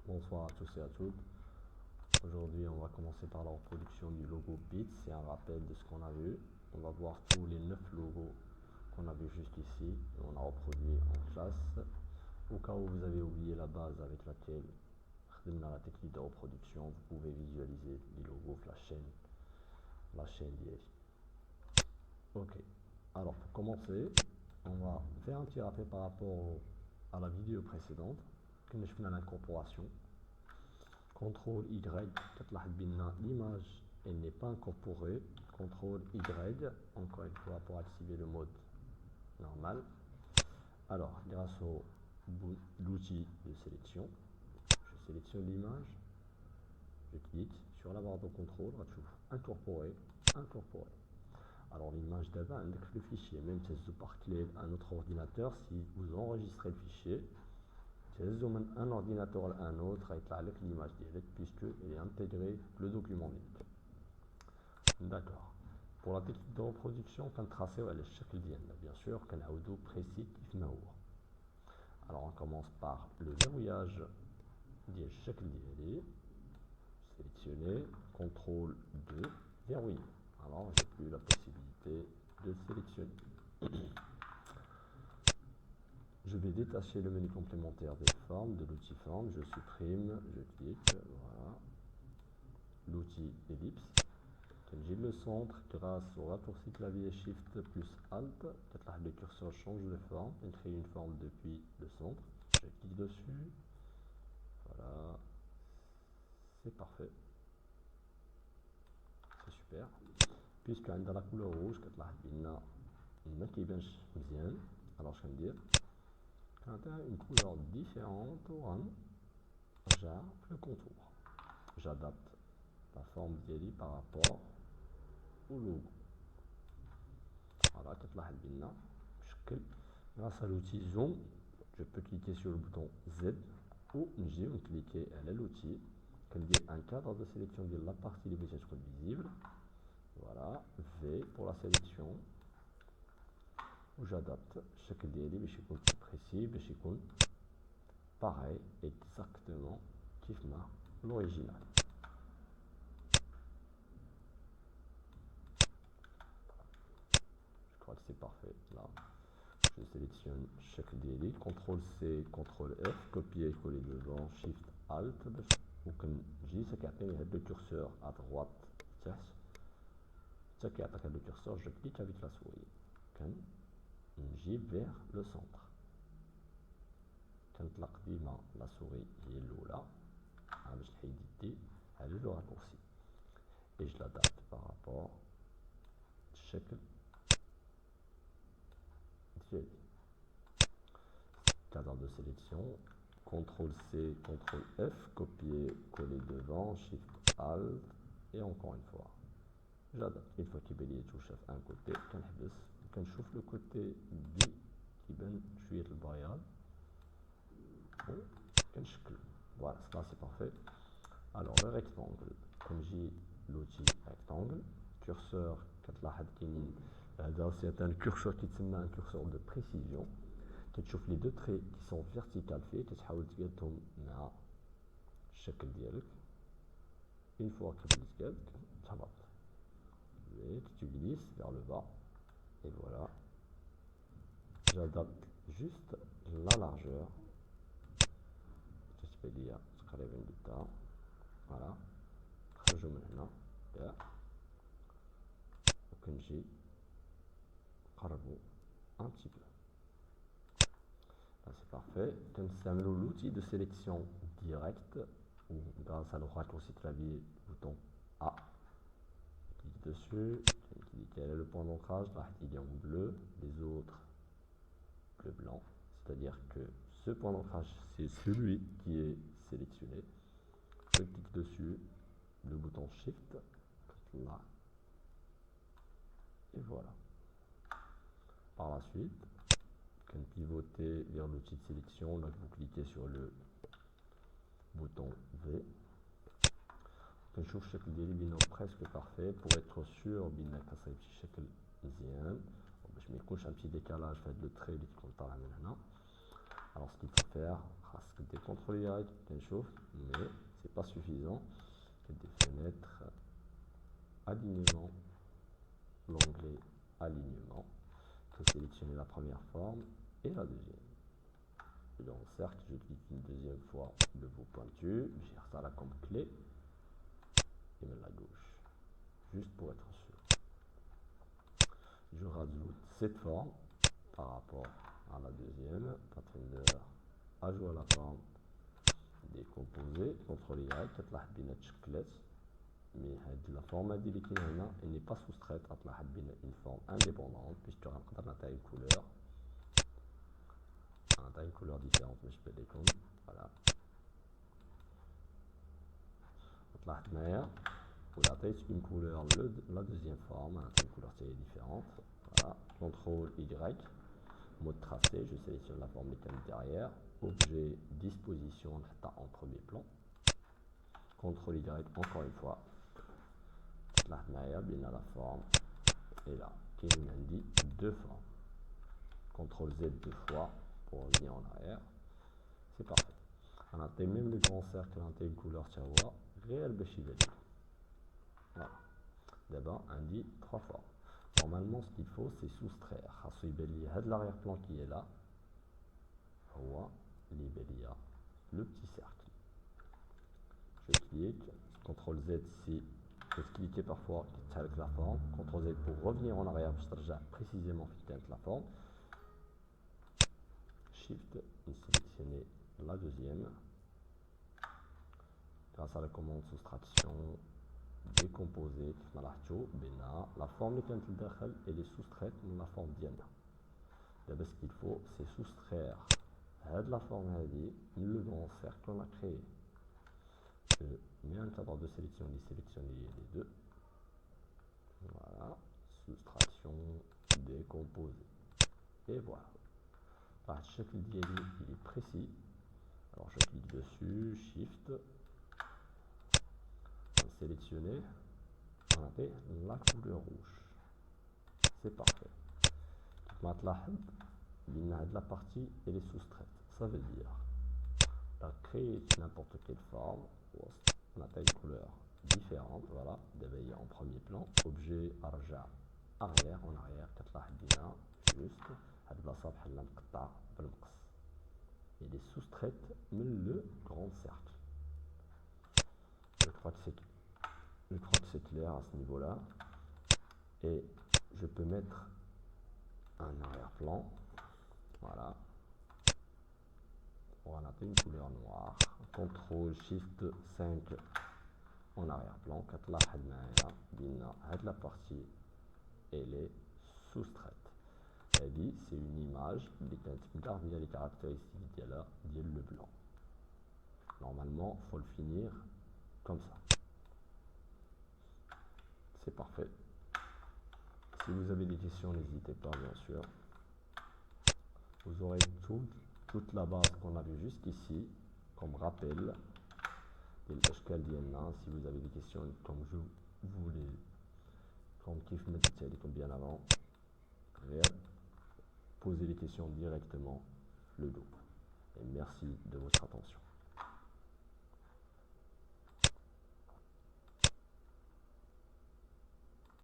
Bonsoir à tous et à toutes. Aujourd'hui, on va commencer par la reproduction du logo BITS. C'est un rappel de ce qu'on a vu. On va voir tous les 9 logos qu'on a vu juste ici. Et on a reproduit en classe. Au cas où vous avez oublié la base avec laquelle on a la technique de reproduction, vous pouvez visualiser les logos de la chaîne d'IA. Ok. Alors, pour commencer, on va faire un petit rappel par rapport à la vidéo précédente. Quand je fais l'incorporation. CTRL Y, l'image elle n'est pas incorporée. CTRL Y, encore une fois pour activer le mode normal. Alors, grâce au l'outil de sélection, je sélectionne l'image, je clique sur la barre de contrôle, incorporer, incorporer. Alors l'image d'avant avec le fichier, même si vous par clé à notre ordinateur, si vous enregistrez le fichier, un ordinateur à un autre avec l'image directe puisqu'il est intégré le document libre. D'accord. Pour la technique de reproduction, on tracé le chèque bien sûr, qu'on a auto précis qui alors on commence par le verrouillage du chèque sélectionner, CTRL 2, verrouiller. Alors j'ai plus la possibilité de sélectionner. Je vais détacher le menu complémentaire des formes de l'outil forme, je supprime, je clique, voilà. L'outil ellipse. J'ai le centre grâce au raccourci clavier Shift plus Alt. Le curseur change de forme et crée une forme depuis le centre. Je clique dessus. Voilà. C'est parfait. C'est super. Puisque dans la couleur rouge, alors je vais me dire quand tu as une couleur différente, le contour. J'adapte la forme d'Eli par rapport au logo. Voilà, grâce à l'outil Zoom, je peux cliquer sur le bouton Z ou cliquer à l'outil qui dit un cadre de sélection de la partie des messages visible. Voilà, V pour la sélection. Où j'adapte chaque délai, mais je suis plus précis, mais je suis pareil, exactement, l'original. Je crois que c'est parfait là. Je sélectionne chaque délai, CTRL C, CTRL F, copier, coller devant, Shift Alt, ou comme j'ai ce qui appelle le curseur à droite, ce qui appelle le curseur, je clique avec la souris, quand j'ai vers le centre. Quand la souris est là, je vais éditer, elle est le raccourci. Et je l'adapte par rapport à chaque cadre de sélection, CTRL C, CTRL F, copier, coller devant, Shift Alt, et encore une fois. J'adapte. Une fois qu'il y a tout chef un côté, quand je chauffe le côté B, qui ben je suis le bayal. Voilà, ça c'est parfait. Alors le rectangle, comme j'ai l'outil rectangle, curseur, c'est un curseur qui est un curseur de précision. Tu trouves les deux traits qui sont verticales faits, tu تحاول مع الشكل ديالك. Une fois que tu tu glisses vers le bas et voilà. J'adapte juste la largeur. Voilà. Je me là. وكنجي نقربو un petit peu. Là c'est parfait. Nous l'outil de sélection directe ou grâce à le raccourci clavier bouton A. Clique dessus, quel est le point d'ancrage, là il est en bleu, les autres bleu blanc, c'est-à-dire que ce point d'ancrage c'est celui qui est sélectionné. Je clique dessus, le bouton Shift, là, et voilà. Par la suite, quand pivoter vers l'outil de sélection, là vous cliquez sur le bouton V. Quand je trouve chaque délai presque parfait pour être sûr qu'il je mets un petit décalage, fait le trait du compte. Alors ce qu'il faut faire, des contrôles Y كنشوف mais c'est pas suffisant. Des fenêtres alignement, l'onglet alignement, je vais sélectionner la première forme et la deuxième. Et dans le cercle, je clique une deuxième fois le bout pointu, je gère ça là comme clé et mets la gauche, juste pour être sûr. Je rajoute cette forme par rapport à la deuxième, Pathfinder, ajout à la forme, décomposer, CTRL Y, كتلاحظ بينا تشكلت mais la forme اللي كاينه هنا elle n'est pas soustraite غتلاحظ بينا une forme indépendante puisque غنقدر نعطيها une couleur différente باش تبان لكم voilà غتلاحظ معايا ولا عطيت une couleur la deuxième forme une couleur différente voilà CTRL Y mode tracé je sélectionne la forme mécanique derrière objet disposition نحطها en premier plan CTRL Y encore une fois تلاحظ معايا بين la forme et là كاين عندي deux formes CTRL Z deux fois pour revenir en arrière c'est parfait on a même le grand cercle on a une couleur تهوا غير باش يبان لكم voilà d'abord on dit trois fois normalement ce qu'il faut c'est soustraire خاصو يبان لي هاد l'arrière-plan qui est là هو اللي يبان ليا le petit cercle je clique CTRL Z si je peux cliquer parfois avec la forme CTRL Z pour revenir en arrière باش ترجع précisément في كانت la forme Shift et sélectionner la deuxième grâce à la commande soustraction décomposer la forme اللي كانت لداخل elle est soustraite من la forme ديالنا دابا ce qu'il faut c'est soustraire هاد la forme هادي من le grand cercle qu'on a créé je mets un cadre de sélection et sélectionner les deux voilà soustraction décomposer et voilà le chef d'ILI il est précis alors je clique dessus shift sélectionner on a fait la couleur rouge c'est parfait maintenant la partie elle est soustraite ça veut dire on a créé n'importe quelle forme on a une couleur différente voilà d'abord en premier plan objet arja arrière en arrière كتلاحظ بينا juste هاد البلاصه بحال مقطع بالمقص elle est soustraite من le grand cercle je crois que c'est clair à ce niveau là et je peux mettre un arrière-plan voilà on a une couleur noire CTRL SHIFT 5 en arrière-plan كتلاحظ معايا بان هاد la partie elle est soustraite هادي c'est une image اللي كانت مكاربيه les caractéristiques ديالها ديال le blanc normalement faut le finir comme ça c'est parfait si vous avez des questions n'hésitez pas bien sûr vous aurez toute la base qu'on a vue jusqu'ici comme rappel de l'ashkal ديالنا si vous avez des questions comme je voulais comme كيف ما قلت لكم bien avant posez les questions directement le double et merci de votre attention.